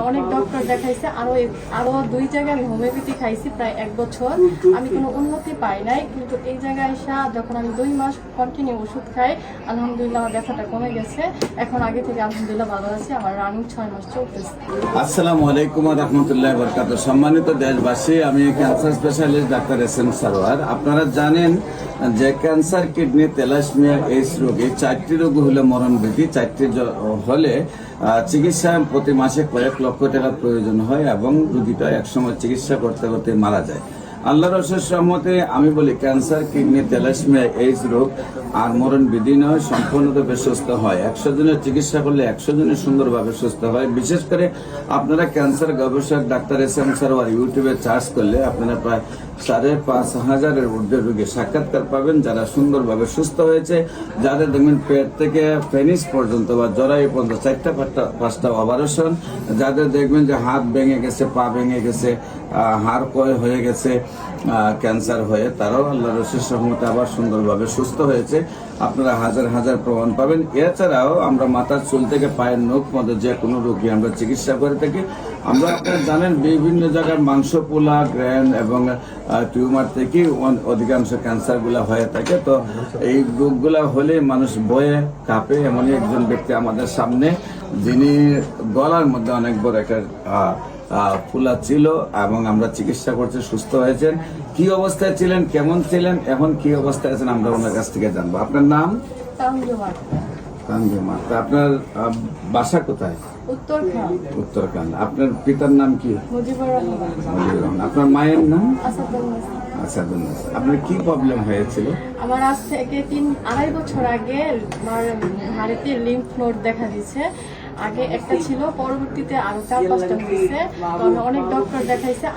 অনেক ডক্টর দেখাইছে, আরো 2 জায়গায় আমি হোমিওপ্যাথি খাইছি প্রায় 1 বছর। আমি কোনো উন্নতি পাই নাই, কিন্তু এই জায়গায় এসে যখন আমি 2 মাস কন্টিনিউ ওষুধ খাই, আলহামদুলিল্লাহ আমার ব্যথাটা কমে গেছে। এখন আগে থেকে আলহামদুলিল্লাহ ভালো আছি। আমার রানিং 6 মাস চলতেছে। আসসালামু আলাইকুম ওয়া রাহমাতুল্লাহি ওয়া বারাকাতুহু। সম্মানিত দেশবাসী, আমি cancer specialist doctor SM. Sarwar. আপনারা জানেন যে ক্যান্সার, কিডনি, থ্যালাসেমিয়া, এইডস রোগী 4টি রোগ হলে মরণব্যাধি। 4টি হলে চিকিৎসা প্রতি মাসে কয়েক লক্ষ টাকা প্রয়োজন হয় এবং রোগীটা একসময় চিকিৎসা করতে করতে মারা যায়। আল্লাহর অশেষ রহমতে আমি বলি ক্যান্সার, কিডনি, থ্যালাসেমিয়া, এইডস রোগ আর মরণব্যাধি নয়, সম্পূর্ণরূপে সুস্থ হয়। 100 জনের চিকিৎসা করলে 100 জনের সুন্দরভাবে সুস্থ হয়। বিশেষ করে আপনারা ক্যান্সার গবেষক ডাক্তার এস.এম. সারোয়ার ইউটিউবে সার্চ করলে আপনারা প্রায় 5,500-এর ঊর্ধ্বে রোগী সাক্ষাৎকার পাবেন, যারা সুন্দরভাবে সুস্থ হয়েছে, যাদের দেখবেন পেট থেকে পেনিস পর্যন্ত বা জরায়ু পর্যন্ত 4টা-5টা অপারেশন, যাদের দেখবেন যে হাত ভেঙে গেছে, পা ভেঙে গেছে, হাড় ক্ষয় হয়ে গেছে ক্যান্সার হয়ে, তারাও আল্লাহর অশেষ রহমতে আবার সুন্দরভাবে সুস্থ হয়েছে। আপনারা হাজার হাজার প্রমাণ পাবেন। এছাড়াও আমরা মাথার চুল থেকে পায়ের নখ মধ্যে যে কোনো রোগী আমরা চিকিৎসা করে থাকি। আমরা আপনারা জানেন বিভিন্ন জায়গায় মাংস পোলা, গ্র্যান্ড এবং টিউমার থেকে অধিকাংশ ক্যান্সারগুলো হয়ে থাকে। তো এই রোগগুলো হলে মানুষ ভয়ে কাঁপে। এমনই একজন ব্যক্তি আমাদের সামনে, যিনি গলার মধ্যে অনেক বড় একটা ফুলা ছিল এবং আমরা চিকিৎসা করছি, সুস্থ হয়েছেন। কি অবস্থায় ছিলেন, কেমন ছিলেন, এখন কি অবস্থায় আছেন, আমরা ওনার কাছ থেকে জানবো। আপনার নাম? তানজিমা। তা আপনার বাসা কোথায়? উত্তরখান। আপনার পিতার নাম কি? মুজিবুর রহমান। আপনার মায়ের নাম? আসাদুন্নেছা। আপনার কি প্রবলেম হয়েছিল? আমার আজ থেকে 3-2.5 বছর আগে আমার হাড়িতে লিম্ফ নোড দেখা দিয়েছে। আগে একটা ছিল, পরবর্তীতে আরো 4-5টা হয়েছে। আমি অনেক ডক্টর দেখাইছে,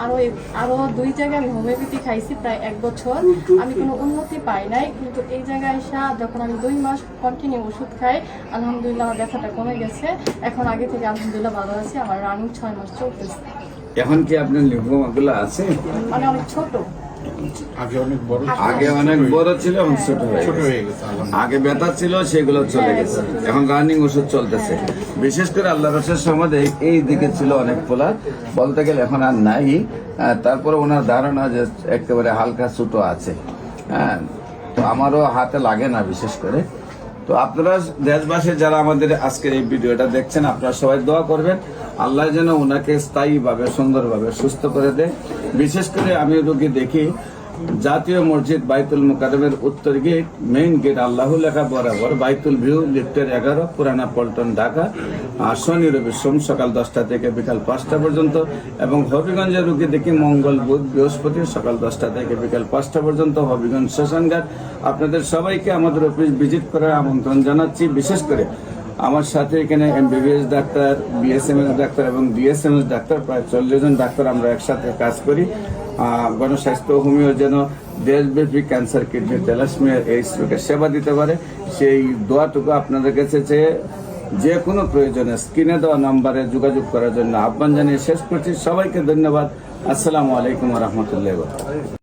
আরো 2 জায়গায় আমি হোমিওপ্যাথি খাইছি প্রায় 1 বছর। আমি কোনো উন্নতি পাই নাই, কিন্তু এই জায়গায় এসে যখন আমি 2 মাস কন্টিনিউ ওষুধ খাই, আলহামদুলিল্লাহ আমার ব্যথাটা কমে গেছে। এখন আগে থেকে আলহামদুলিল্লাহ ভালো আছি। আমার রানিং 6 মাস চলতেছে। এখন কি আপনার লিম্ফোমাগুলো আছে? মানে অনেক ছোট। আগে অনেক বড় ছিল, এখন ছোট হয়ে গেছে। আগে ব্যথা ছিল, সেগুলো চলে গেছে। এখন রানিং ওষুধ চলতেছে। বিশেষ করে আল্লাহর রসের সমাধে এই দিকে ছিল অনেক ফোলা, বলতে গেলে এখন আর নাই। তারপরে ওনার ধারণা যে একেবারে হালকা ছোট আছে। হ্যাঁ, তো আমারও হাতে লাগে না বিশেষ করে। তো আপনারা দেশবাসী যারা আমাদের আজকের এই ভিডিওটা দেখছেন, আপনারা সবাই দোয়া করবেন আল্লাহ যেন ওনাকে স্থায়ীভাবে সুন্দরভাবে সুস্থ করে দেয়। বিশেষ করে আমি রোগী দেখি জাতীয় মসজিদ বাইতুল মুকাররমের উত্তর গেট, মেইন গেট আল্লাহ লেখা বরাবর, বাইতুল ভিউ, লিফটের 11, পুরানা পল্টন, ঢাকা। শনি রবি সোম সকাল 10টা থেকে বিকাল 5টা পর্যন্ত, এবং হবিগঞ্জের রোগী দেখি মঙ্গল বুধ বৃহস্পতি সকাল 10টা থেকে বিকাল 5টা পর্যন্ত, হবিগঞ্জ শ্মশানঘাট। আপনাদের সবাইকে আমাদের অফিস ভিজিট করার আমন্ত্রণ জানাচ্ছি। বিশেষ করে আমার সাথে এখানে এমবিবিএস ডাক্তার, বিএসএমএস ডাক্তার এবং ডিএসএমএস ডাক্তার, প্রায় 40 জন ডাক্তার আমরা একসাথে কাজ করি। গণস্বাস্থ্য হোমিও যেন দেশব্যাপী ক্যান্সার, কিডনি, থ্যালাসেমিয়া, এইডস রোগের সেবা দিতে পারে, সেই দোয়াটুকু আপনাদের কাছে যে কোনো প্রয়োজনে স্ক্রিনে দেওয়া নম্বরে যোগাযোগ করার জন্য আহ্বান জানিয়ে শেষ করছি। সবাইকে ধন্যবাদ। আসসালামু আলাইকুম ওয়া রাহমাতুল্লাহি ওয়া বারাকাতুহু।